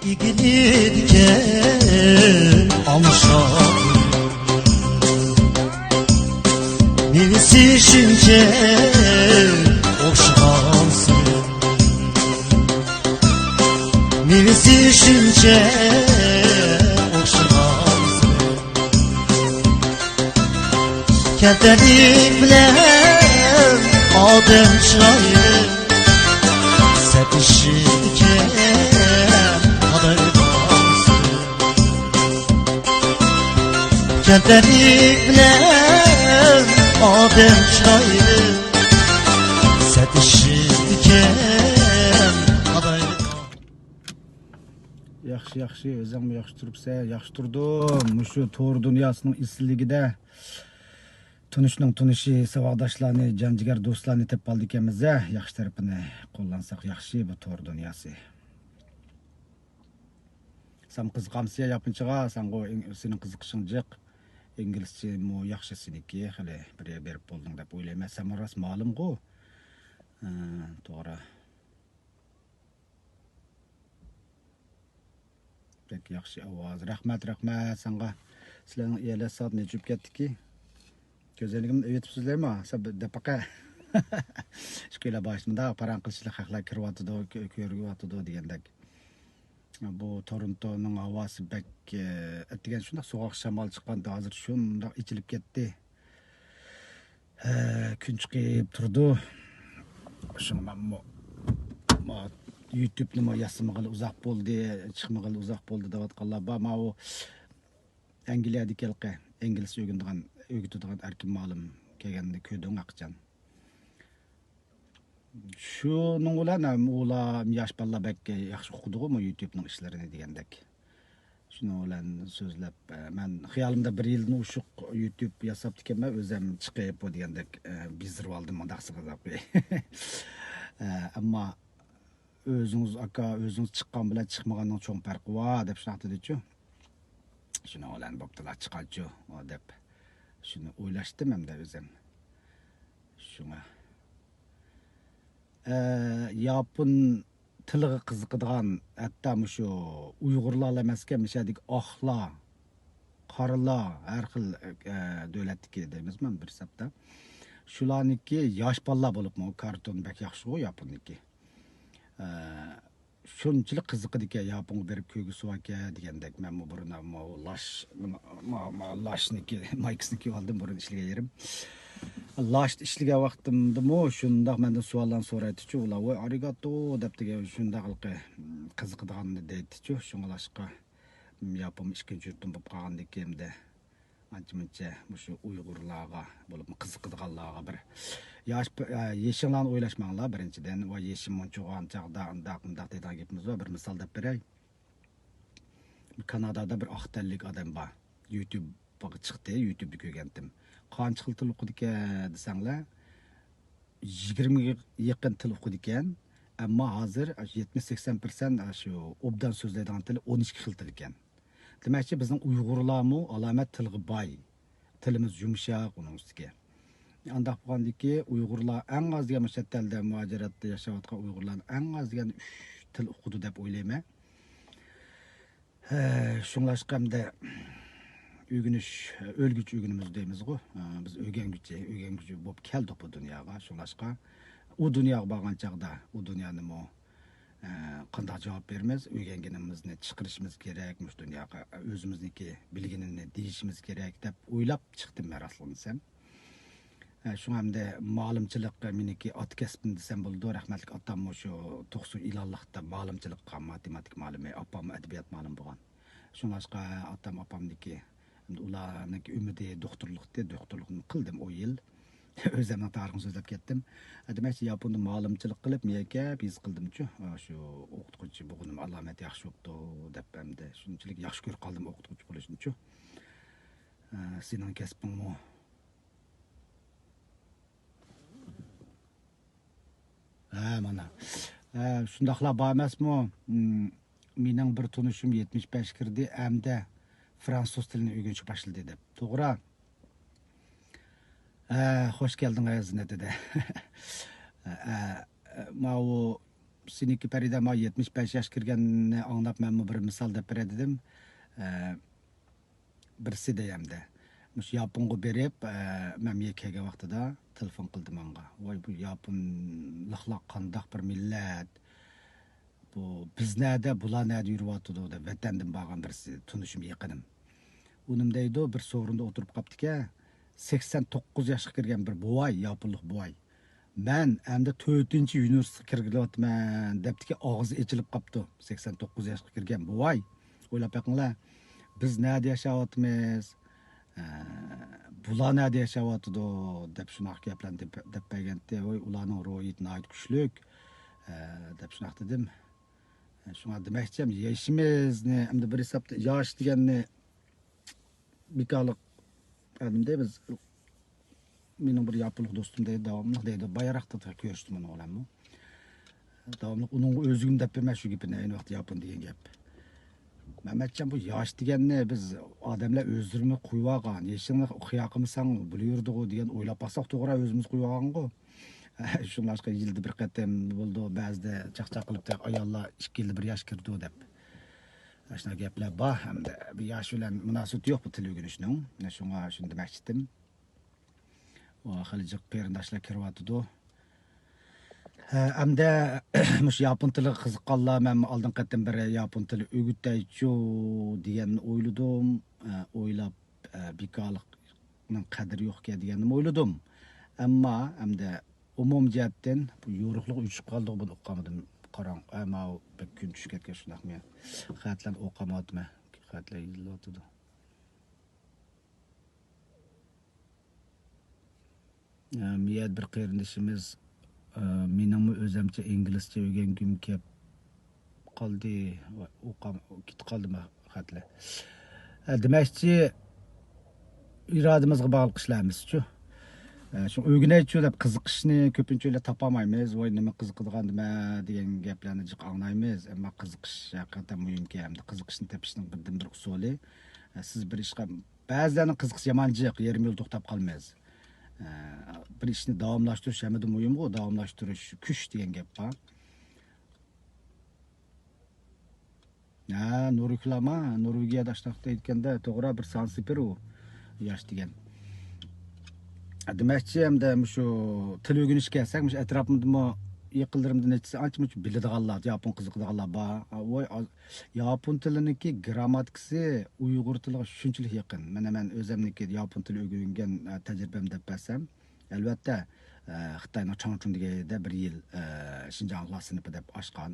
İgili diken almışam Nevisi şünce okşansın Nevisi şünce okşansın Kentelik bilen adem çıraylı Sepişi Kentelik bilen adem çaylı Setişirken adaylı Yaxşı, özüm yaxşı turupsa, yaxşı turdum. Muşu toğru dünyasının isliligide tunuşi savaqdaşlarını, canjigar dostlarını tep aldı ekemiz. Yaxşı tarafını kullansak yaxşı bu toğru dünyası. Sam kızıqamsiya yapınçığa, senin kızıqışın jıq. İngilizce mu yaxşı siniki, hali bir berip boldun dep oylayman. Sam ras malum go. To'g'ri. Pek yaxshi ovoz. Rahmat sanga. Sizlarning iyala soat nechib ketdiki? Go'zalligimni aytibsizlarmi? Depaqa. Shkola boshimda paran qilishlar haqlar kiryapti, ko'ryapti degandek. Bu Toronto'nun havası bek ettigen şunda soğuk şamal çıkan da hazır şunda içilip gitti. Gün çıkıp durdu. Şunu ben YouTube'nu yazmagalı uzak boldu, çıkmagalı uzak boldu da vatqalla ba ma o Angliyada kelqi, İngiliz ögütüdügan erkin malum kelgende köydün aqcan. Şunun ulan ula yaş balla bek yaxşı okuduğu mu YouTube'nun işlerini degandek. Şunu ulan sözlep men xayolimda bir yilni uşuq YouTube yasap dikenme özüm çıkıp o degandek bizdirip aldım mındaqsı qilib. Amma özünüz çıqqan bilan çıkmaganның çoğun farkı var dep şunaqtı deyçu. Şunu ulan boptular çıqançu o dep. Şunu oylaştım hem de özüm. Şuna Yapın tiliga qiziqadigan hatta mushu Uyg'urlar emaskan mishadik oqlar, qarilar, har xil davlatniki deymizmi bir hisobda. Shularniki yosh bolalar bo'libmi, karton bak yaxshi o yaponniki. Shunchalik qiziqadi ekan yaponga berib ko'gisi aka degandek men bu burun lashniki, maykisniki oldim burun ishlagan yerim. Lasht ishlagan vaqtimda mo shundaq mendan savollarni so'raydi-chu, ular voy arigato deb degan shundaq qiziqadiganini deydi-chu, shungalashqa yapon ikkinchi yurtim bo'lib qolgandek kimda ancha shu Uyg'urlarga bo'lib qiziqadiganlarga bir yosh yeshinglarni o'ylashmanglar birinchidan va yeshim muncho'g'an chaqda undaq degan gapimiz bor. Bir misol deb beray. Kanadada bir oqtanlik odam bor. YouTube'ga chiqdi, YouTube'da ko'rgandim. Qancha xil til o'qidi ekan desanglar 20 ga yaqin til o'qidi ekan, ammo hozir 70-80% shu obdan so'zlaydigan til 12 xil til ekan. Demakchi bizning Uyg'urlarmi alomat tilga boy. Tilimiz yumshoq uning ustiga. Andaq bo'lgandiki Uyg'urlar eng oz degan chet elda muajiratda yashayotgan Uyg'urlar eng oz degan 3 til o'qidi deb o'ylayman. Shunglashqa hamda ölgüç ögünümüz deymiz go. Biz ögengüçe bo'lib keldik bu dunyoga. Shunlashqa u dunyoga borgan chaqda u dunyoni mo qanday javob beramiz? Ögenginimizni chiqarishimiz kerak, mush dunyoga o'zimizniki bilginini deyishimiz kerak deb o'ylab chiqdim men raslinsam. Shu hamda ma'lumchilik meniki ot kasbim desam bo'ldi. Rahmatlik otam shu 90 ilallohda ma'lumchilikqa matematik ma'lum, opam adabiyot ma'lum bo'lgan. Shunlashqa otam opamniki ularniki ümidi doktorluqni qildim o yil. O'zimning tariximni so'zlab ketdim. Demakchi Yaponda ma'lumchilik qilib, meka biz qildim-chu. Shu o'qituvchi bo'lganim alomat yaxshi o'qdi deb hamda shunchalik yaxshi ko'rib qoldim o'qituvchi bo'lishni-chu. Sening kasbingmi? Mana. Shundaqlar bor emasmi? Mening bir tunishim 75 kirdi, hamda Fransız tilini öğrenişe başladı deb. To'g'ri. Hoş geldin ayazına dedi. Ma o seniki parida ma 75 yosh kirganini anglab men bir misol deb beray dedim. Birisi deyamdi. Mush Yaponga berib, men Mekkaga vaqtida telefon qildim menga. Voy bu Yaponliklar qandaq bir millat. Bu biz nada, bular nada yuribotdi deb vatandan borgan birisi tunishim yaqinim. Unim deydi, bir so'rinda o'tirib qaptiki, 89 yoshga kirgan bir boy, Yaponlik boy. Ben endi 4-universitetga kirgizayotman debdiki, og'zi ochilib qapti. 89 yoshga kirgan boy. O'ylab baqinglar, biz nada yashayotmiz? Bular nada yashayotdi deb shunaqa gaplarni deb berganda, voy ularning ro'yi nihoyat kuchlik deb shunaqa dedim. Shunga demoqchim, yashimizni endi bir hisobda yosh deganni bekorlik adimda biz mening bir Yaponlik do'stim deydi, davomli deydi, bayroqda ko'rishdim uni olammi. Davomli uning o'zigim deb emas shu gapini, ayni vaqt Yapon degan gap. Mehmetcan bu yosh deganni biz odamlar o'zlarini qo'yib olgan, yeshingni qiyoqimisan bilirdi degan o'ylab qolsak to'g'ri o'zimiz qo'yib olgan-ku. Shunlashqa yilda bir qatam bo'ldi, ba'zida chaqchaq qilib ayollar 2 yilda bir yosh kirdi deb. Shunaqa gaplar bor hamda bu yosh bilan munosabati yo'q bu til o'rganishning. Shunga shuni demoqchi edim. Va xilijiq qarindoshlar kiryapti. Hamda mush Yapon tili qiziqqanlar men oldin qatam bir Yapon tili o'g'itaychu degan o'yladim. O'ylab bekorlikning qadri yo'q deganni o'yladim. Ammo hamda umum jihatdan bu yo'riqlik uchib qoldi buni o'qamadim. Qarang, ammo bir kun tushib ketgan shunaqmi. Xatlarni o'qamadimmi? Xatlar yoziladi. Miyat bir qarindoshimiz mening o'zimcha inglizcha o'rgangim kelib qoldi, ketib qoldimi xatlar. Demakchi irodamizga bog'liq ishlarimiz-ku. Shu o'rganaychu deb qiziqishni ko'pincha topolmaymiz. Voy nima qiziqadigan nima degan gaplarni jiq anglaymiz. Ammo qiziqish haqiqatan muhimki, hamda qiziqishni topishning birdan bir usuli. Siz bir ishga ba'zilarning qiziqish yamanjiq, yarim yo'l to'xtab qolmaysiz. Bir ishni davomlashtirish hamda muhimku, davomlashtirish kuch degan gap bor. Norvegiyada shunaqa aytganda to'g'ri bir sansipir u yosh degan. Demakchi hamda shu til o'rganishga kelsak, shu atrofimda yaqinlarimda nechasi ancha-muncha biladiganlar, Yapon qiziqadiganlar bor. Voy Yapon tiliniki grammatikasi Uyg'ur tiliga shunchalik yaqin. Mana men o'zimniki Yapon tili o'rgangan tajribam deb bersam, albatta Xitoyning Chongqingda bir yil Xinjiang sinipi deb ochgan.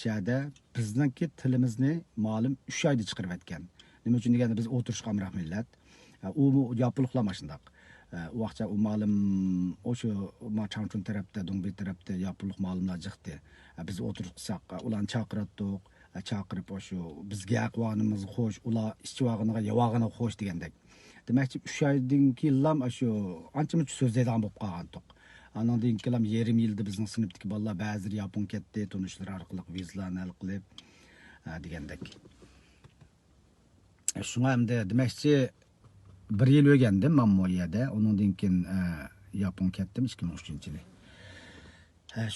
Shada bizningki tilimizni ma'lum 3 oyda chiqarib etgan. Nima uchun deganda biz o'tirishga amroq millat. U Yaponliklar mashindaq. O vaqtda u ma'lum o'sha Chongqing tarafda, Dongbei tarafda Yaponlik ma'lumlar chiqdi. Biz o'tirsak, ularni chaqirib o'sha bizga aqvonimiz xo'sh, ular ishchivog'iniga, yavog'ini xo'sh degandek. Demakchi 3 oydan keyin shu ancha-muncha so'zlaydigan bo'lib qolgandik. Andan keyin yarim yilda bizning sinfdagi bolalar ba'zi Yapon ketdi, tanishlar orqali vizalarni hal qilib degandek. Shunga hamda demakchi 1 yil o'rgandim men bu yerda. Undan keyin Yapon ketdim 2003-yil.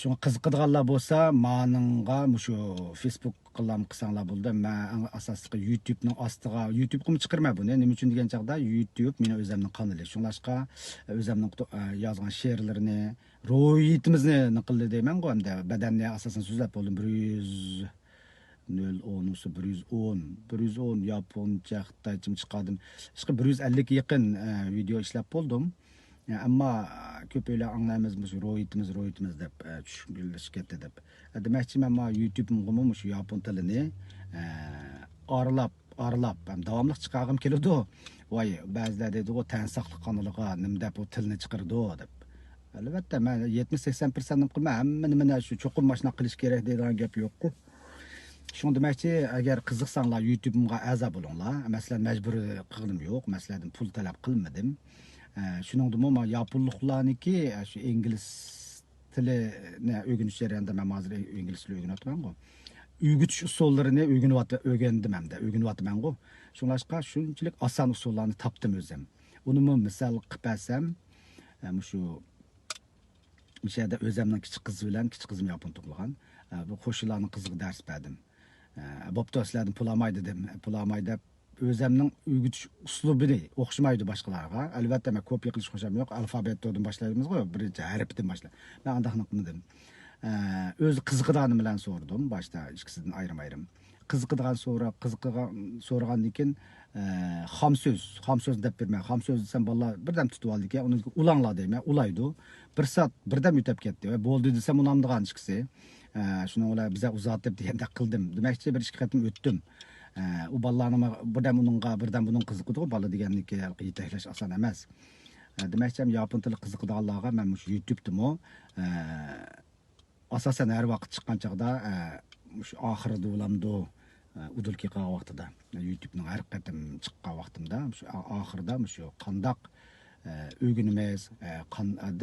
Shunga qiziqadiganlar bo'lsa, meningga shu Facebook qilsanglar bo'ldi. Men asosida YouTube'ning ostiga YouTube'ga chiqarma buni. Nima uchun degan chaqda YouTube meni o'zimning kanali. Shunlashqa o'zimning yozgan she'rlarini, ro'yitimizni naql deyman-ku, hamda badanni asosan so'zlab bo'ldim. 110 Yaponcha, Xitoycha chiqardim. 150 ga yaqin video ishlab bo'ldim. Ammo ko'p o'ylar anglaymiz shu ro'yitimiz deb tushunilish ketdi deb. Demakchi men YouTube'imga shu Yapon tilini aralab ham davomli chiqargim keladi. Voy ba'zilar deydi, "O tansoqlik qonuniga nima deb bu tilni chiqardi" deb. Albatta men 70-80% qilma, hamma shu cho'qim mashina qilish kerak deydigan gap yo'q-ku. Shuni demakchi, agar qiziqsanglar YouTube'imga a'zo bo'linglar. Masalan, majburiy qildim yo'q, masalan, pul talab qilmadim. Shuningdek, men Yaponliklarniki shu ingliz tilini o'rganish jarayonida men hozir ingliz tilini o'rganyapman-ku. O'rgatish usullarini o'rganyapman-ku. Shunlashqa shunchalik oson usullarni topdim o'zim. Uni misol qilib bersam, shu o'sha yerda o'zimning kichik qizi bilan kichik qizim yapon tug'ilgan bu qo'shnilarning qiziga dars berdim. Bo'pti sizlardan pul olmay dedim. Pul olmay deb o'zimning o'rgatish uslubini o'xshamaydi boshqalarga. Albatta men kopiya qilish xo'sham yo'q. Alfabetdan boshlaymiz-ku, birinchi harfdan boshla. Men andaqni qildim. O'zi qiziqdigani bilan so'radim boshda ikkisidan ayrim-ayrim. Qiziqdigan so'ragandan keyin xam so'z deb bermay, xam so'z desam bolalar birdan tutib oldi ekan, uni ulanglar deyman, ulaydi. Bir soat birdan o'tib ketdi va bo'ldi desam unamdigan ikkisi. Shuni ular biza uzatib deganda qildim. Demakchi bir ikki qatim o'tdim. U bolalarni birdan uningga, birdan buning qiziqdi, bola deganniki yetaklash oson emas. Demakchi yapon tili qiziqdiganlarga men shu YouTube'dimi asosan har vaqt chiqqan chaqda shu oxirida ulamdi udulki qilgan vaqtida YouTube'ning har qatim chiqqan vaqtimda shu oxirida shu qandoq o'rganimiz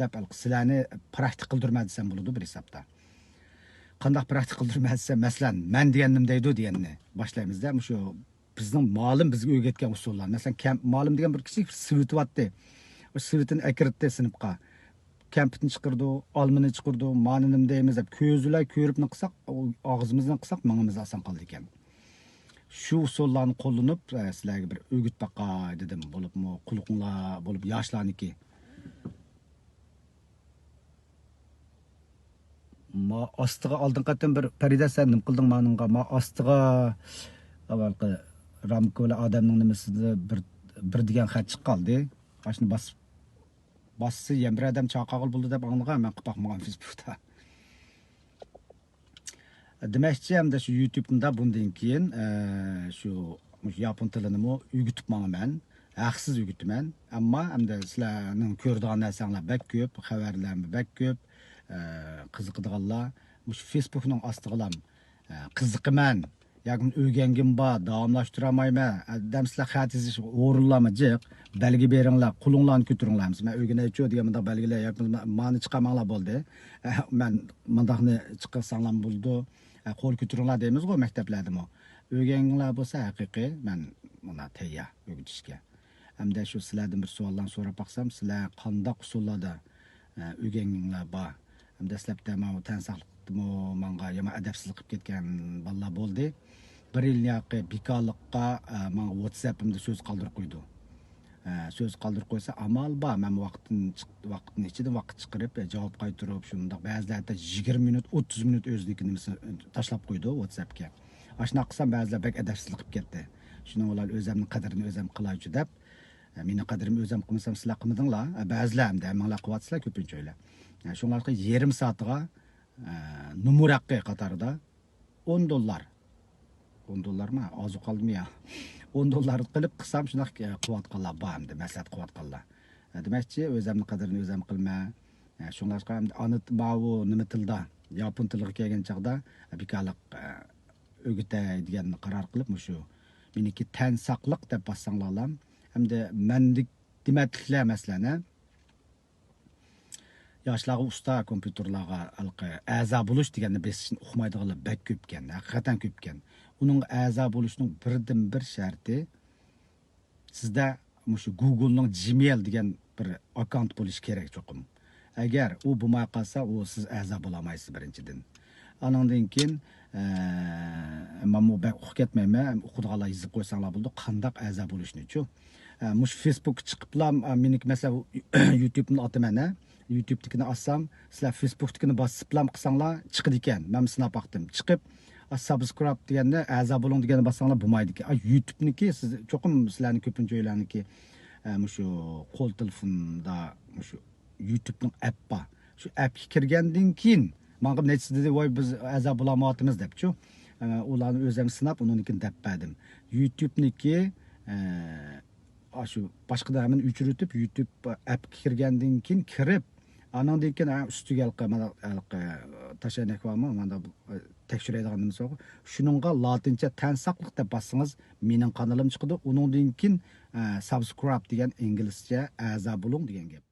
deb sizlarni praktik qildirma desam bo'ladi bir hisobda. Qandoq praktik qildirma desam, masalan, men deganim deydi deganni boshlaymiz-da. Shu bizning ma'lum bizga o'rgatgan usullar. Masalan, ma'lum degan bir kichik sivitvatdi. O sivitini akirtdi sinfqa. Kampitni chiqirdi, olmini chiqirdi, maninim deymiz deb ko'zlar ko'ribni qilsak, og'zimizni qilsak, mangimiz oson qoldi ekan. Shu usullarni qo'llanib, sizlarga bir o'g'it baqay dedim, bo'libmi, qulqinlar bo'lib yoshlarniki. Ma ostiga oldin qatim bir Farida sen nim qilding menga? Ma ostiga avvalgi Ramko'la odamning nimasida bir degan xat chiqib qoldi. Qashni bossi ham bir odam chaqag'il bo'ldi deb anglagan, men qilib boqmagan Facebookda. Demakchi hamda shu YouTube'da bundan keyin shu yapon tilini o'rgatib manaman. Haqsiz o'rgataman, ammo hamda sizlarning ko'radigan narsanglar bak ko'p, xabarlarni bak ko'p. Qiziqdiganlar shu Facebookning ostiga qiziqman yoki o'rgangim bor, davomlashtirolmayman. Adamsizlar xat yozish o'rinlarmi jiq, belgi beringlar, qo'linglarni ko'taringlar. Men o'rganaychi degan bunday belgilar yoki mani chiqamanglar bo'ldi. Men bundaqni chiqarsanglar bo'ldi. Qo'l ko'taringlar deymiz-ku maktablardami. O'rganglar bo'lsa haqiqiy men buni tayyor o'rgatishga. Hamda shu sizlardan bir savollarni so'rab baqsam, sizlar qanday usullarda o'rganglar bor? Dastlabda men tan saqliqdimi, menga yomon adabsizlik qilib ketgan bolalar bo'ldi. Bir yil yoqi bekorlikqa menga WhatsApp'imda so'z qoldirib qo'ydi. So'z qoldirib qo'ysa amal bor, men vaqtni ichida vaqt chiqarib javob qaytarib, shundoq ba'zilarda 20 minut, 30 minut o'zinikini tashlab qo'ydi WhatsApp'ga. Ashuna qilsam ba'zilar bak adabsizlik qilib ketdi. Shuni ular o'zimning qadrini o'zim qilay deb, meni qadrimni o'zim qilmasam sizlar qilmadinglar. Ba'zilar hamda menga qilyapsizlar ko'pincha o'ylar. Shunlarga yarım saatiga numur haqqi qatorida $10. $10mi? Ozu qoldimi ya? $10 qilib qilsam shunaq quvvatqanlar bor hamda, maslahat quvvatqanlar. Demakchi, o'zimning qadrini o'zim qilma. Shunlarga hamda ana bavu nima tilda, yapon tiliga kelgan chaqda bekorlik o'rgatay degan qaror qilib, shu meniki tan saqliq deb bossanglar hamda mendik demakliklar masalan yoshlarga usta kompyuterlarga a'zo bo'lish deganni besishni uqmaydiganlar bak ko'p ekan, haqiqatan ko'p ekan. Uning a'zo bo'lishining birdan bir sharti sizda shu Google'ning Gmail degan bir akkaunt bo'lishi kerak cho'qim. Agar u bo'lmay qolsa, u siz a'zo bo'lamaysiz birinchidan. Anandan keyin men bu bak o'qib ketmayman, o'qiganlar yozib qo'ysanglar bo'ldi, qandoq a'zo bo'lishni-chu. Mush Facebook chiqiblar, meniki masalan YouTube'ni otaman. YouTube'dikini assam, sizlar Facebook'dikini bosiblam qilsanglar chiqadi ekan. Men sinab baqdim. Chiqib subscribe deganni, a'zo bo'ling deganni bossanglar bo'lmaydi ekan. YouTube'niki siz cho'qim sizlarning ko'pincha o'ylarniki shu qo'l telefonda shu YouTube'ning app bor. Shu appga kirgandan keyin menga necha dedi, "Voy biz a'zo bo'lamayapmiz" debchu. Ularni o'zim sinab unikini debpadim. YouTube'niki shu boshqada ham o'chirib YouTube appga kirgandan keyin kirib anandan keyin ustiga tashanak bormi, mana tekshiradiganimiz yo'q. Shuningga latincha tan saqliq deb bossangiz mening kanalim chiqadi. Uningdan keyin subscribe degan inglizcha a'zo bo'ling degan gap.